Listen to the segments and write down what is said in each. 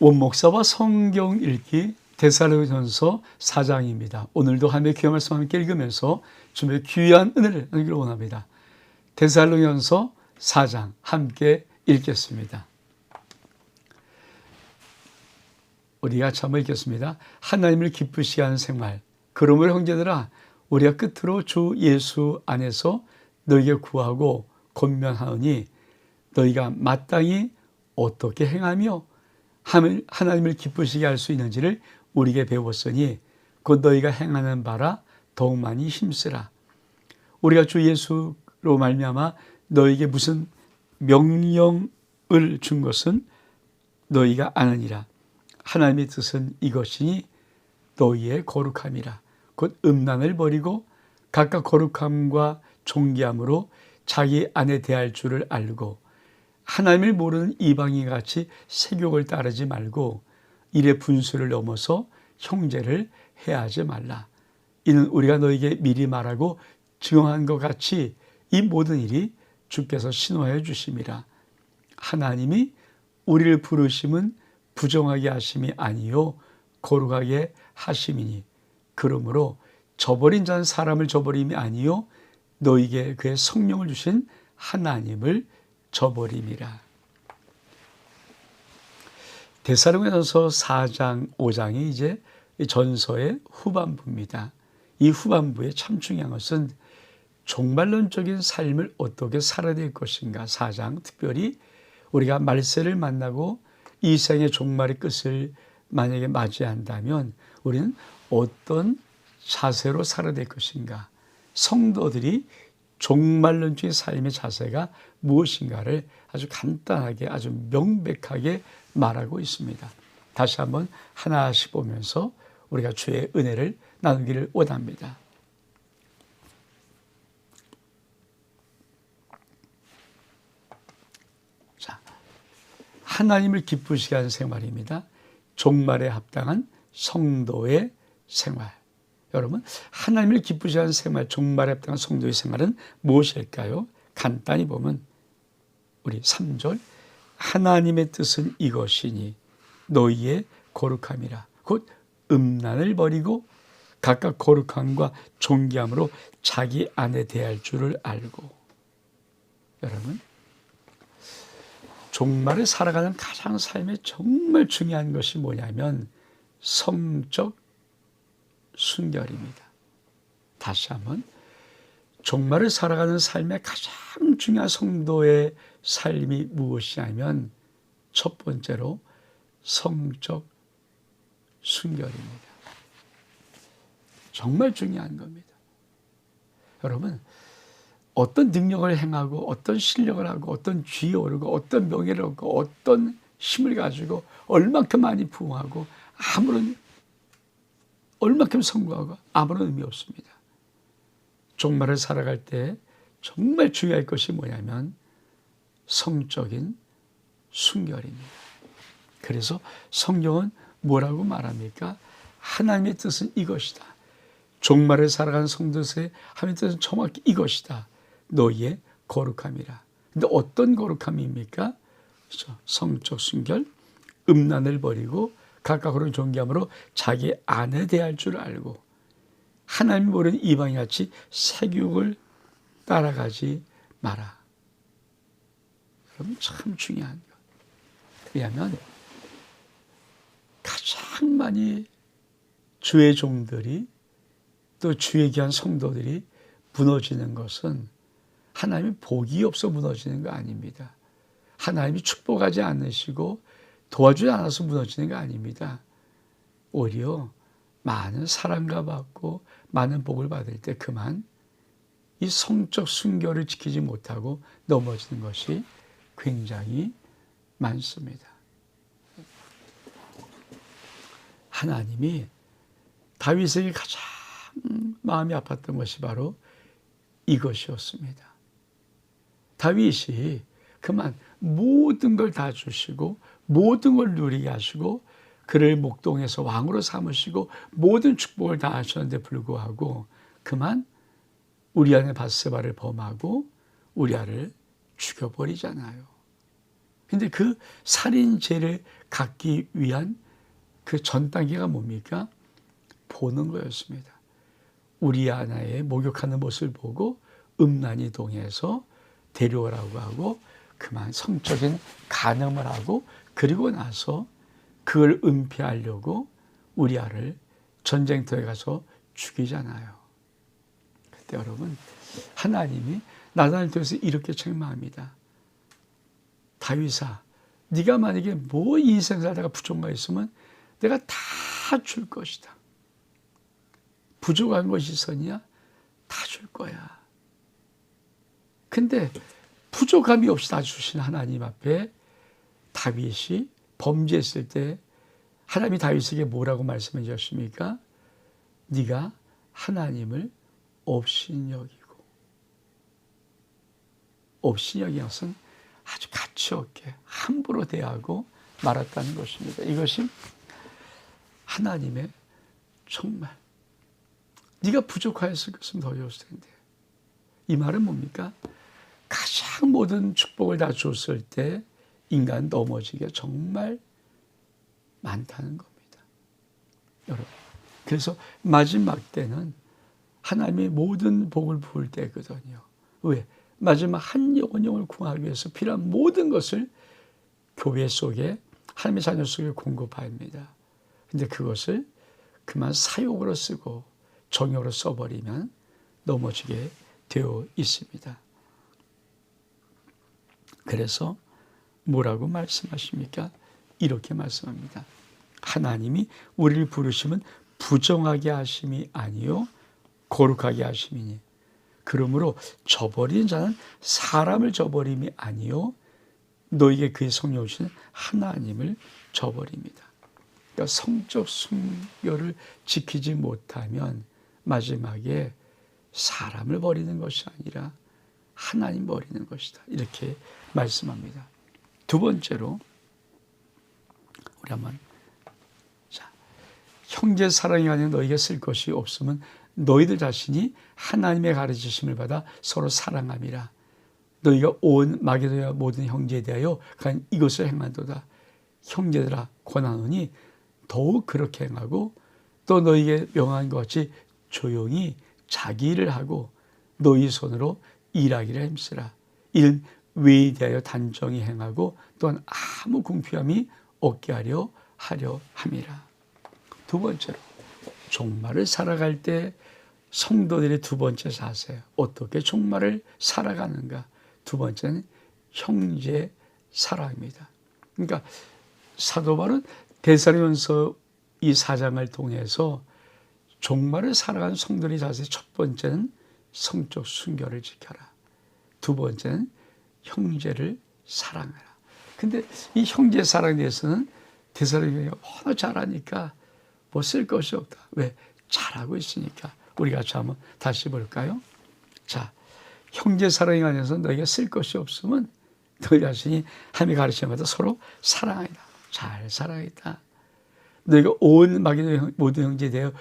원목사와 성경 읽기 데살로니가전서 4장입니다. 오늘도 하나님의 귀한 말씀 함께 읽으면서 주님의 귀한 은혜를 나누기를 원합니다. 데살로니가전서 4장 함께 읽겠습니다. 우리가 같이 한번 읽겠습니다. 하나님을 기쁘시게 하는 생활. 그러므로 형제들아 우리가 끝으로 주 예수 안에서 너희에게 구하고 권면하오니 너희가 마땅히 어떻게 행하며 하나님을 기쁘시게 할 수 있는지를 우리에게 배웠으니 곧 너희가 행하는 바라 더욱 많이 힘쓰라. 우리가 주 예수로 말미암아 너희에게 무슨 명령을 준 것은 너희가 아느니라. 하나님의 뜻은 이것이니 너희의 거룩함이라. 곧 음란을 버리고 각각 거룩함과 존귀함으로 자기 안에 대할 줄을 알고 하나님을 모르는 이방인같이 세욕을 따르지 말고 일의 분수를 넘어서 형제를 해하지 말라. 이는 우리가 너에게 미리 말하고 증언한 것 같이 이 모든 일이 주께서 신호해 주심이라. 하나님이 우리를 부르심은 부정하게 하심이 아니요 거룩하게 하심이니 그러므로 저버린 자는 사람을 저버림이 아니요 너에게 그의 성령을 주신 하나님을 저버림이라. 데살로니가전서 4장 5장이 이제 전서의 후반부입니다. 이 후반부에 참 중요한 것은 종말론적인 삶을 어떻게 살아야 될 것인가. 4장 특별히 우리가 말세를 만나고 이 생의 종말의 끝을 만약에 맞이한다면 우리는 어떤 자세로 살아야 될 것인가. 성도들이 종말론적인 삶의 자세가 무엇인가를 아주 간단하게 아주 명백하게 말하고 있습니다. 다시 한번 하나씩 보면서 우리가 주의 은혜를 나누기를 원합니다. 자, 하나님을 기쁘시게 하는 생활입니다. 종말에 합당한 성도의 생활. 여러분, 하나님을 기쁘시게 하는 생활, 종말에 합당한 성도의 생활은 무엇일까요? 간단히 보면 우리 3절 하나님의 뜻은 이것이니 너희의 거룩함이라. 곧 음란을 버리고 각각 거룩함과 존귀함으로 자기 안에 대할 줄을 알고. 여러분, 종말을 살아가는 가장 삶에 정말 중요한 것이 뭐냐면 성적 순결입니다. 다시 한번 종말을 살아가는 삶의 가장 중요한 성도의 삶이 무엇이냐면 첫 번째로 성적 순결입니다. 정말 중요한 겁니다. 여러분, 어떤 능력을 행하고 어떤 실력을 하고 어떤 지위에 오르고 어떤 명예를 얻고 어떤 힘을 가지고 얼만큼 많이 부흥하고 얼만큼 성공하고 아무런 의미 없습니다. 종말을 살아갈 때 정말 중요할 것이 뭐냐면 성적인 순결입니다. 그래서 성경은 뭐라고 말합니까? 하나님의 뜻은 이것이다. 종말을 살아가는 성도의 하나님의 뜻은 정확히 이것이다. 너희의 거룩함이라. 근데 어떤 거룩함입니까? 그렇죠? 성적 순결, 음란을 버리고 각각 그런 존귀함으로 자기 안에 대할 줄 알고 하나님 모르는 이방인같이 세욕을 따라가지 마라. 여러분, 참 중요한 것. 왜냐하면 가장 많이 주의 종들이 또 주의 귀한 성도들이 무너지는 것은 하나님의 복이 없어 무너지는 거 아닙니다. 하나님이 축복하지 않으시고 도와주지 않아서 무너지는 거 아닙니다. 오히려 많은 사랑과 받고 많은 복을 받을 때 그만 이 성적 순결을 지키지 못하고 넘어지는 것이 굉장히 많습니다. 하나님이 다윗에게 가장 마음이 아팠던 것이 바로 이것이었습니다. 다윗이 그만 모든 걸 다 주시고 모든 걸 누리게 하시고 그를 목동에서 왕으로 삼으시고 모든 축복을 다 하셨는데 불구하고 그만 우리아의 밧세바를 범하고 우리아를 죽여버리잖아요. 근데 그 살인죄를 갚기 위한 그 전 단계가 뭡니까? 보는 거였습니다. 우리아나의 목욕하는 모습을 보고 음란이 동해서 데려오라고 하고 그만 성적인 간음을 하고 그리고 나서 그걸 은폐하려고 우리아를 전쟁터에 가서 죽이잖아요. 그때 여러분 하나님이 나단을 통해서 이렇게 책망합니다. 다윗아, 네가 만약에 뭐 인생 살다가 부족한 있으면 내가 다 줄 것이다. 부족한 것이 있었냐? 다 줄 거야. 근데 부족함이 없이 다 주신 하나님 앞에 다윗이 범죄했을 때 하나님이 다윗에게 뭐라고 말씀해 주셨습니까? 네가 하나님을 업신여기고, 업신여기는 것은 아주 가치 없게 함부로 대하고 말았다는 것입니다. 이것이 하나님의 정말 네가 부족하였을 것은 더 줬을 텐데. 이 말은 뭡니까? 가장 모든 축복을 다 줬을 때 인간 넘어지게 정말 많다는 겁니다. 여러분, 그래서 마지막 때는 하나님의 모든 복을 부을 때거든요. 왜? 마지막 한 영혼을 구하기 위해서 필요한 모든 것을 교회 속에 하나님의 자녀 속에 공급합니다. 근데 그것을 그만 사욕으로 쓰고 정욕으로 써버리면 넘어지게 되어 있습니다. 그래서 뭐라고 말씀하십니까? 이렇게 말씀합니다. 하나님이 우리를 부르시면 부정하게 하심이 아니요 거룩하게 하심이니 그러므로 저버린 자는 사람을 저버림이 아니요 너에게 그의 성령을 주신 하나님을 저버립니다. 그러니까 성적 순결을 지키지 못하면 마지막에 사람을 버리는 것이 아니라 하나님 버리는 것이다. 이렇게 말씀합니다. 두 번째로 우리 한번 형제 사랑이 아니라 너희가 쓸 것이 없으면 너희들 자신이 하나님의 가르치심을 받아 서로 사랑함이라. 너희가 온 마게도냐 모든 형제에 대하여 이것을 행한도다. 형제들아 권하노니 더욱 그렇게 행하고 또 너희에게 명한 것 같이 조용히 자기 일을 하고 너희 손으로 일하기를 힘쓰라. 이는 외에 대하여 단정히 행하고 또한 아무 궁핍함이 없게 하려 함이라. 두 번째로 종말을 살아갈 때 성도들의 두 번째 자세, 어떻게 종말을 살아가는가? 두 번째는 형제 사랑입니다. 그러니까 사도 바울은 데살로니가서 이 4장을 통해서 종말을 살아가는 성도의 자세, 첫 번째는 성적 순결을 지켜라. 두 번째는 형제를 사랑하라. 근데 이 형제 사랑에 대해서는 데살로니가가 워낙 잘하니까 뭐 쓸 것이 없다. 왜? 잘하고 있으니까. 우리 같이 한번 다시 볼까요? 자, 형제 사랑에 관해서 너희가 쓸 것이 없으면 너희 자신이 하나님의 가르침마다 서로 사랑하이다. 잘 살아야겠다. 너희가 온 마게도냐 모든 형제에 대하여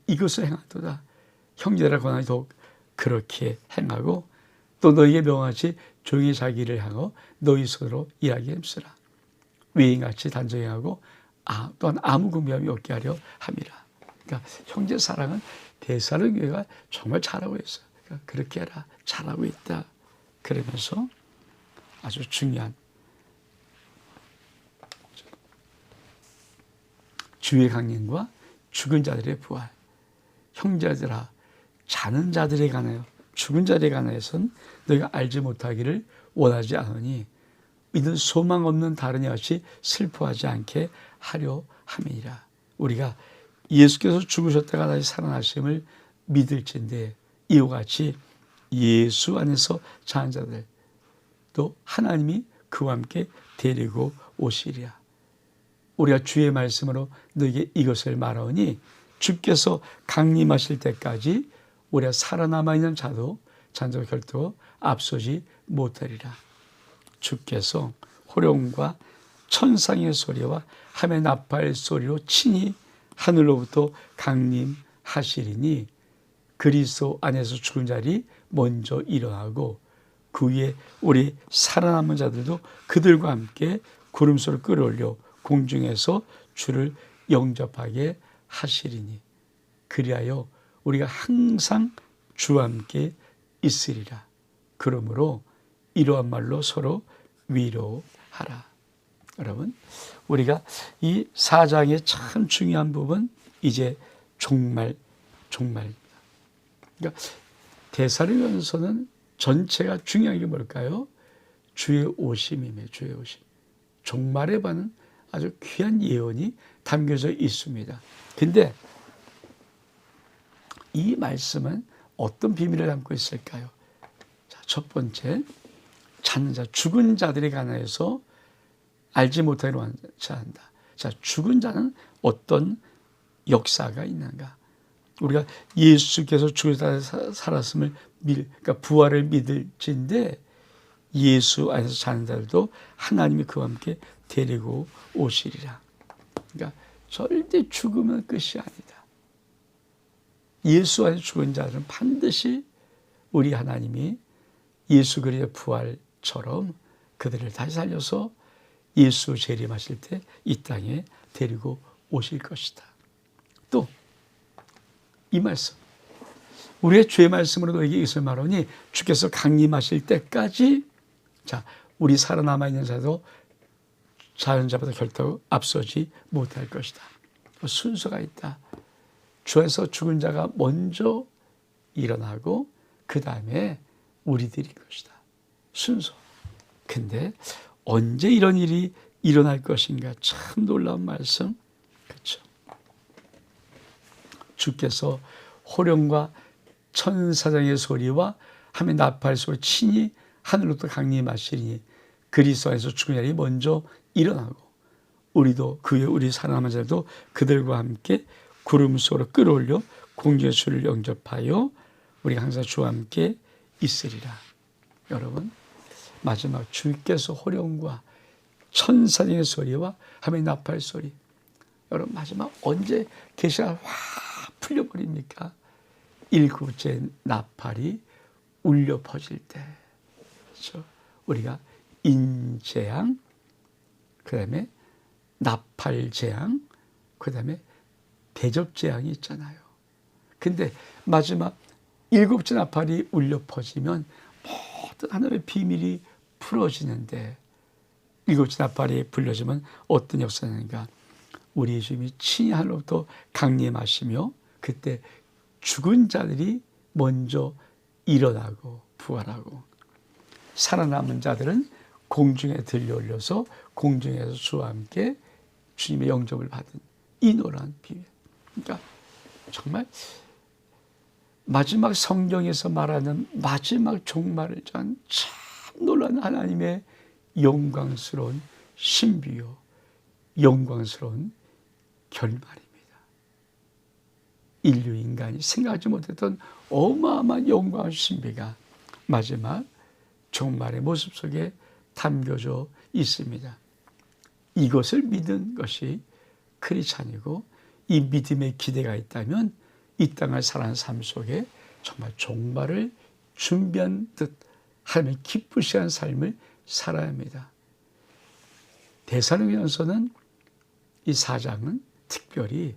이것을 행하도다. 형제라 권하니 더욱 그렇게 행하고 또 너희에게 명하지 조용히 자기 일을 하고 너희 손으로 일하기 힘쓰라. 외인같이 단정히 하고 또한 아무 궁핍함이 없게 하려 함이라. 그러니까 형제 사랑은 데살로니가가 정말 잘하고 있어요. 그러니까 그렇게 해라. 잘하고 있다. 그러면서 아주 중요한 주의 강림과 죽은 자들의 부활. 형제들아 자는 자들에 관하여 죽은 자들에 관하여서는 너희가 알지 못하기를 원하지 않으니 이는 소망 없는 다른 이같이 슬퍼하지 않게 하려 함이니라. 우리가 예수께서 죽으셨다가 다시 살아나심을 믿을진데 이와 같이 예수 안에서 자는 자들 또 하나님이 그와 함께 데리고 오시리라. 우리가 주의 말씀으로 너에게 이것을 말하오니 주께서 강림하실 때까지 우리가 살아남아 있는 자도 잔저 결코 앞서지 못하리라. 주께서 호령과 천상의 소리와 하멜 나팔 소리로 친히 하늘로부터 강림하시리니 그리스도 안에서 죽은 자들이 먼저 일어나고 그 위에 우리 살아남은 자들도 그들과 함께 구름소를 끌어올려 공중에서 주를 영접하게 하시리니 그리하여 우리가 항상 주와 함께 있으리라. 그러므로 이러한 말로 서로 위로하라. 여러분, 우리가 이 4장의 참 중요한 부분, 이제 종말. 그러니까 데살로니가서는 전체가 중요한 게 뭘까요? 주의 오심이며 주의 오심. 종말에 관한 아주 귀한 예언이 담겨져 있습니다. 근데 이 말씀은 어떤 비밀을 담고 있을까요? 자, 첫 번째, 찾는 자, 죽은 자들에 관해서 알지 못하기로 한다. 자, 죽은 자는 어떤 역사가 있는가? 우리가 예수께서 죽은 자 살았음을 그러니까 부활을 믿을진데 예수 안에서 사는 자들도 하나님이 그와 함께 데리고 오시리라. 그러니까 절대 죽으면 끝이 아니다. 예수 안에서 죽은 자들은 반드시 우리 하나님이 예수 그리스도의 부활처럼 그들을 다시 살려서 예수 재림하실 때 이 땅에 데리고 오실 것이다. 또 이 말씀, 우리의 죄의 말씀으로 너에게 이것을 말하니 주께서 강림하실 때까지 자, 우리 살아남아 있는 자도 자연자보다 결코 앞서지 못할 것이다. 순서가 있다. 주에서 죽은 자가 먼저 일어나고 그 다음에 우리들일 것이다. 순서. 근데 언제 이런 일이 일어날 것인가? 참 놀라운 말씀. 그렇죠. 주께서 호령과 천사장의 소리와 하며 나팔 소리 친히 하늘로부터 강림하시니 그리스도 안에서 죽은 자들이 먼저 일어나고 우리도 그의 우리 살아남은 자들도 그들과 함께 구름 속으로 끌어올려 공중의 주를 영접하여 우리가 항상 주와 함께 있으리라. 여러분, 마지막 주께서 호령과 천사장의 소리와 하며 나팔 소리. 여러분, 마지막 언제 계시가 확 풀려버립니까? 일곱째 나팔이 울려 퍼질 때. 그렇죠? 우리가 인재앙, 그 다음에 나팔재앙, 그 다음에 대접재앙이 있잖아요. 근데 마지막 일곱째 나팔이 울려 퍼지면 모든 하늘의 비밀이 풀어지는데 일곱째 나팔이 불려지면 어떤 역사인가? 우리 주님이 친히 하늘로부터 강림하시며 그때 죽은 자들이 먼저 일어나고 부활하고 살아남은 자들은 공중에 들려올려서 공중에서 주와 함께 주님의 영접을 받은 이 놀라운 비밀. 그러니까 정말 마지막 성경에서 말하는 마지막 종말을 전 참 놀라운 하나님의 영광스러운 신비요, 영광스러운 결말입니다. 인류 인간이 생각하지 못했던 어마어마한 영광의 신비가 마지막 종말의 모습 속에 담겨져 있습니다. 이것을 믿은 것이 크리스찬이고 이 믿음의 기대가 있다면 이 땅을 살아가는 삶 속에 정말 종말을 준비한 듯 하나님의 기쁘시한 삶을 살아야 합니다. 데살로니가서는 이 4장은 특별히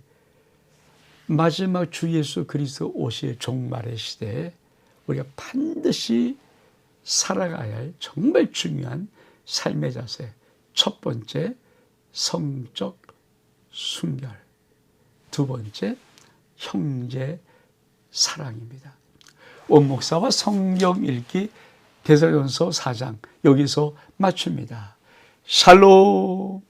마지막 주 예수 그리스도 오실 종말의 시대에 우리가 반드시 살아가야 할 정말 중요한 삶의 자세. 첫 번째, 성적 순결. 두 번째, 형제 사랑입니다. 원목사와 성경 읽기 데살로니가서 4장 여기서 마칩니다. 샬롬.